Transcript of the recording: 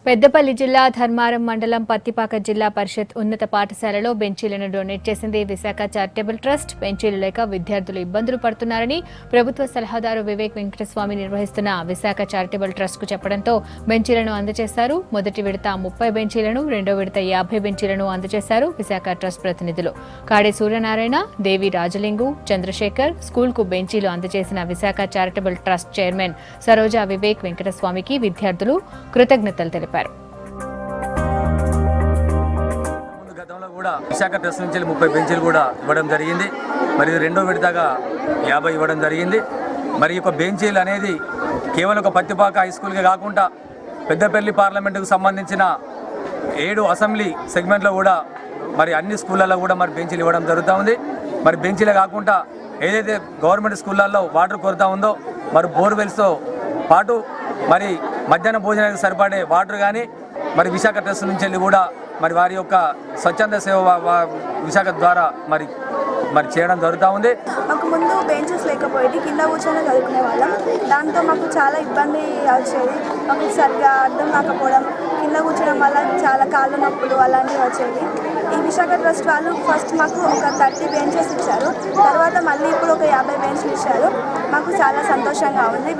పెద్దపల్లి జిల్లా ధర్మారం మండలం పత్తిపాక జిల్లా పరిషత్ ఉన్నత పాఠశాలలో బెంచీలను డొనేట్ చేసింది విశాఖ చారిటబుల్ ట్రస్ట్. బెంచీలు లేక విద్యార్థులు ఇబ్బందులు పడుతున్నారని ప్రభుత్వ సలహాదారు వివేక్ వెంకటస్వామి నిర్వహిస్తున్న విశాఖ చారిటబుల్ ట్రస్ట్ కు చెప్పడంతో బెంచీలను అందజేశారు. మొదటి విడత 30 బెంచీలను, రెండో విడత 50 బెంచీలను అందజేశారు విశాఖ ట్రస్ట్ ప్రతినిధులు. కాడే సూర్యనారాయణ, దేవి రాజలింగు, చంద్రశేఖర్ స్కూల్ కు బెంచీలు అందజేసిన Visakha charitable trust chairman Saroja Vivek వెంకటస్వామికి విద్యార్థులు కృతజ్ఞతలు తెలిపారు. గతంలో కూడా విశాఖ ట్రస్ట్ నుంచి 30 బెంచీలు కూడా ఇవ్వడం జరిగింది. మరి రెండో విడతగా 50 ఇవ్వడం జరిగింది. మరి ఈ బెంచీలు అనేది కేవలం ఒక పత్తిపాక హై స్కూల్కే కాకుండా పెద్దపల్లి పార్లమెంటుకు సంబంధించిన 7 అసెంబ్లీ సెగ్మెంట్లో కూడా మరి అన్ని స్కూళ్ళల్లో కూడా మరి బెంచీలు ఇవ్వడం జరుగుతూ ఉంది. మరి బెంచీలే కాకుండా ఏదైతే గవర్నమెంట్ స్కూళ్ళల్లో వాటర్ కొరత ఉందో మరి బోర్వెల్స్తో పాటు మరి మధ్యాహ్న భోజనానికి సరిపడే వాటర్ కానీ మరి విశాఖ ట్రస్ట్ నుంచి వెళ్ళి కూడా మరి వారి యొక్క స్వచ్ఛంద సేవ విశాఖ ద్వారా మరి చేయడం జరుగుతూ ఉంది. మాకు ముందు బెంచెస్ లేకపోయేది, కింద కూర్చొని చదువుకునే వాళ్ళం. దాంతో మాకు చాలా ఇబ్బంది వచ్చేది. మాకు సరిగ్గా అర్థం కాకపోవడం, కింద కూర్చోడం వల్ల చాలా కాళ్ళ నొప్పులు అలాంటివి వచ్చేవి. ఈ విశాఖ ట్రస్ట్ వాళ్ళు ఫస్ట్ మాకు ఒక 30 బెంచెస్ ఇచ్చారు. తర్వాత మళ్ళీ ఇప్పుడు ఒక 50 బెంచ్లు ఇచ్చారు. మాకు చాలా సంతోషంగా ఉంది.